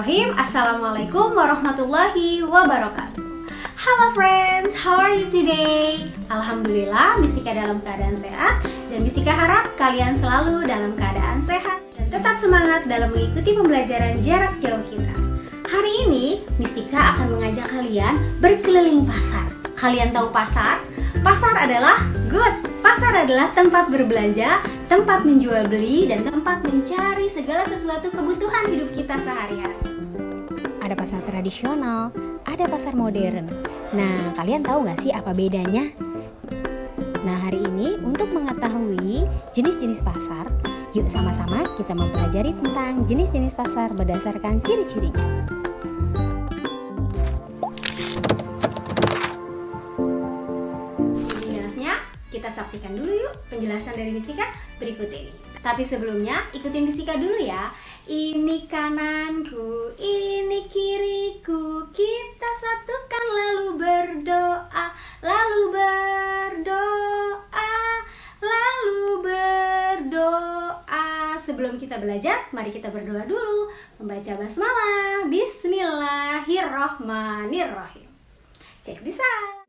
Bismillahirrahmanirrahim. Assalamualaikum warahmatullahi wabarakatuh. Halo friends, how are you today? Alhamdulillah, Mistika dalam keadaan sehat. Dan Mistika harap kalian selalu dalam keadaan sehat dan tetap semangat dalam mengikuti pembelajaran jarak jauh kita. Hari ini, Mistika akan mengajak kalian berkeliling pasar. Kalian tahu pasar? Pasar adalah good. Pasar adalah tempat berbelanja, tempat menjual beli, dan tempat mencari segala sesuatu kebutuhan hidup kita sehari-hari. Ada pasar tradisional, ada pasar modern. Nah, kalian tahu gak sih apa bedanya? Nah, hari ini untuk mengetahui jenis-jenis pasar, yuk sama-sama kita mempelajari tentang jenis-jenis pasar berdasarkan ciri-cirinya. Kita saksikan dulu yuk penjelasan dari Mistika berikut ini. Tapi sebelumnya ikutin Mistika dulu ya. Ini kananku, ini kiriku, kita satukan lalu berdoa, lalu berdoa, lalu berdoa. Sebelum kita belajar, mari kita berdoa dulu. Membaca basmalah. Bismillahirrahmanirrahim. Check this out.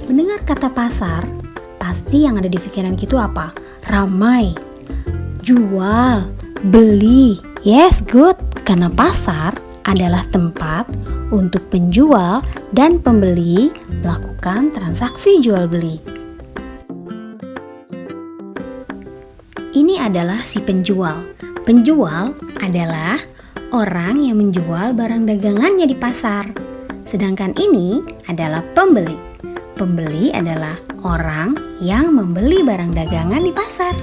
Mendengar kata pasar, pasti yang ada di pikiran kita apa? Ramai, jual, beli. Yes, good. Karena pasar adalah tempat untuk penjual dan pembeli melakukan transaksi jual beli. Ini adalah si penjual. Penjual adalah orang yang menjual barang dagangannya di pasar. Sedangkan ini adalah pembeli. Pembeli adalah orang yang membeli barang dagangan di pasar.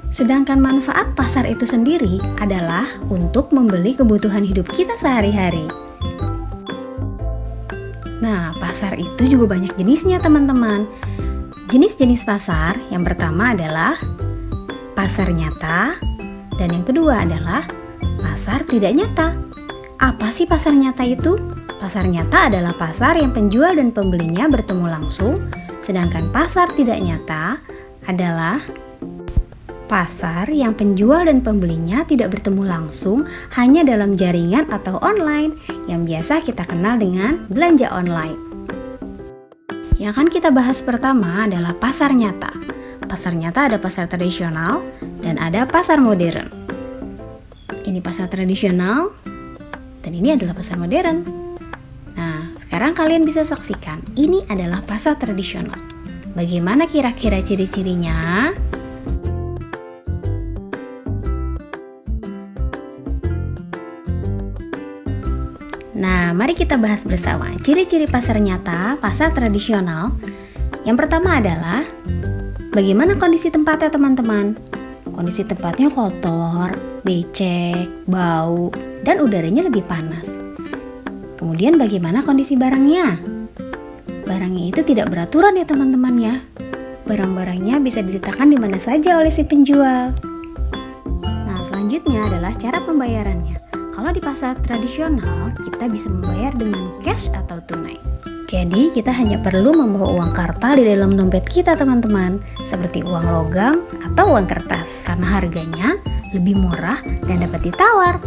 Sedangkan manfaat pasar itu sendiri adalah untuk membeli kebutuhan hidup kita sehari-hari. Nah, pasar itu juga banyak jenisnya, teman-teman. Jenis-jenis pasar yang pertama adalah pasar nyata, dan yang kedua adalah pasar tidak nyata. Apa sih pasar nyata itu? Pasar nyata adalah pasar yang penjual dan pembelinya bertemu langsung, sedangkan pasar tidak nyata adalah pasar yang penjual dan pembelinya tidak bertemu langsung, hanya dalam jaringan atau online, yang biasa kita kenal dengan belanja online. Yang akan kita bahas pertama adalah pasar nyata. Pasar nyata ada pasar tradisional dan ada pasar modern. Ini pasar tradisional dan ini adalah pasar modern. Nah, sekarang kalian bisa saksikan, ini adalah pasar tradisional. Bagaimana kira-kira ciri-cirinya? Nah, mari kita bahas bersama ciri-ciri pasar nyata, pasar tradisional. Yang pertama adalah bagaimana kondisi tempatnya, teman-teman. Kondisi tempatnya kotor, becek, bau, dan udaranya lebih panas. Kemudian bagaimana kondisi barangnya? Barangnya itu tidak beraturan ya teman-teman ya. Barang-barangnya bisa diletakkan di mana saja oleh si penjual. Nah, selanjutnya adalah cara pembayarannya. Kalau di pasar tradisional, kita bisa membayar dengan cash atau tunai. Jadi, kita hanya perlu membawa uang kartal di dalam dompet kita, teman-teman, seperti uang logam atau uang kertas, karena harganya lebih murah dan dapat ditawar.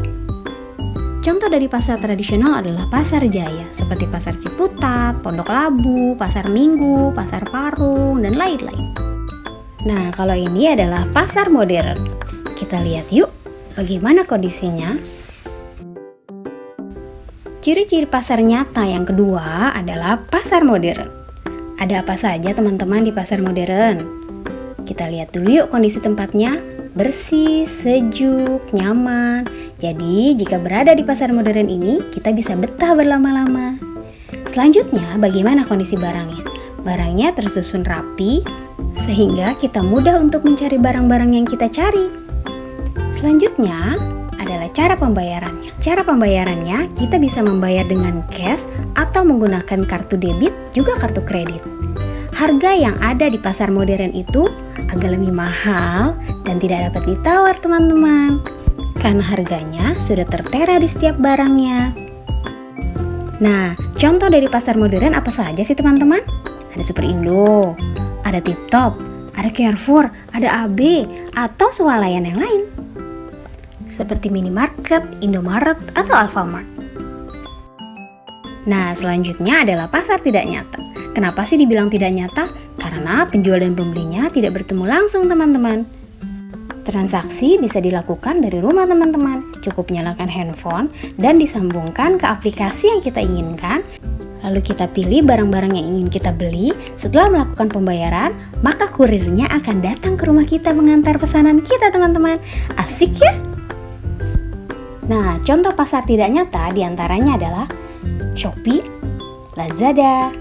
Contoh dari pasar tradisional adalah pasar jaya, seperti pasar Ciputat, Pondok Labu, pasar Minggu, pasar Parung, dan lain-lain. Nah, kalau ini adalah pasar modern. Kita lihat yuk, bagaimana kondisinya. Ciri-ciri pasar nyata yang kedua adalah pasar modern. Ada apa saja teman-teman di pasar modern? Kita lihat dulu yuk kondisi tempatnya. Bersih, sejuk, nyaman. Jadi jika berada di pasar modern ini, kita bisa betah berlama-lama. Selanjutnya, bagaimana kondisi barangnya? Barangnya tersusun rapi, sehingga kita mudah untuk mencari barang-barang yang kita cari. Selanjutnya adalah cara pembayarannya. Cara pembayarannya, kita bisa membayar dengan cash atau menggunakan kartu debit, juga kartu kredit. Harga yang ada di pasar modern itu agak lebih mahal dan tidak dapat ditawar teman-teman, karena harganya sudah tertera di setiap barangnya. Nah, contoh dari pasar modern apa saja sih teman-teman? Ada Superindo, ada Tip Top, ada Carrefour, ada AB, atau swalayan yang lain seperti minimarket, Indomaret, atau Alfamart. Nah, selanjutnya adalah pasar tidak nyata. Kenapa sih dibilang tidak nyata? Karena penjual dan pembelinya tidak bertemu langsung teman-teman. Transaksi bisa dilakukan dari rumah teman-teman. Cukup nyalakan handphone dan disambungkan ke aplikasi yang kita inginkan. Lalu kita pilih barang-barang yang ingin kita beli. Setelah melakukan pembayaran, maka kurirnya akan datang ke rumah kita mengantar pesanan kita teman-teman. Asik ya? Nah, contoh pasar tidak nyata diantaranya adalah Shopee, Lazada,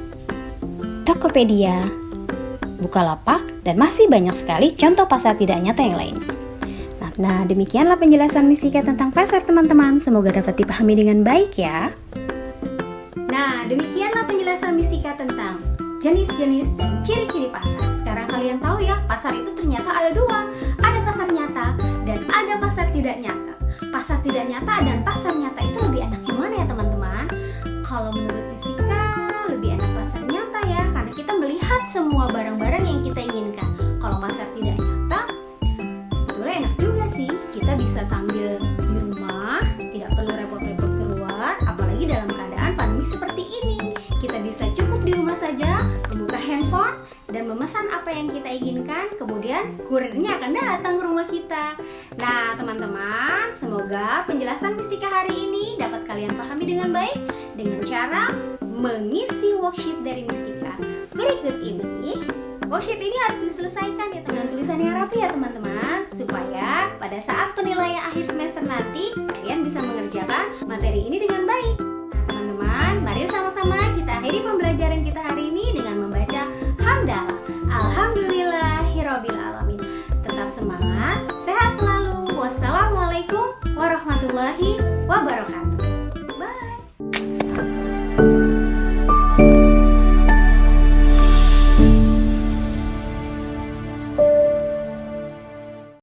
Tokopedia, Bukalapak, dan masih banyak sekali contoh pasar tidak nyata yang lain. Nah, demikianlah penjelasan Mistika tentang pasar teman-teman. Semoga dapat dipahami dengan baik ya. Nah, demikianlah penjelasan Mistika tentang jenis-jenis dan ciri-ciri pasar. Sekarang kalian tahu ya, pasar itu ternyata ada dua. Ada pasar nyata dan ada pasar tidak nyata. Pasar tidak nyata dan pasar nyata itu lebih enak yang mana ya teman-teman? Kalau menurut Mistika, lebih enak pasar nyata ya, karena kita melihat semua barang-barang yang kita inginkan. Kalau pasar tidak nyata, sebetulnya enak juga sih. Kita bisa sambil di rumah, tidak perlu repot-repot keluar, apalagi dalam keadaan pandemi seperti ini. Kita bisa cukup di rumah saja, membuka handphone, dan memesan apa yang kita inginkan, kemudian kurirnya akan datang ke rumah kita. Nah teman-teman, semoga penjelasan Mistika hari ini dapat kalian pahami dengan baik dengan cara mengisi worksheet dari Mistika. Berikut ini, worksheet ini harus diselesaikan ya dengan tulisan yang rapi ya teman-teman, supaya pada saat penilaian akhir semester nanti kalian bisa mengerjakan materi ini dengan baik. Nah teman-teman, mari sama-sama kita akhiri pembelajaran kita hari ini dengan membaca hamdalah. Alhamdulillahirobbilalamin. Tetap semangat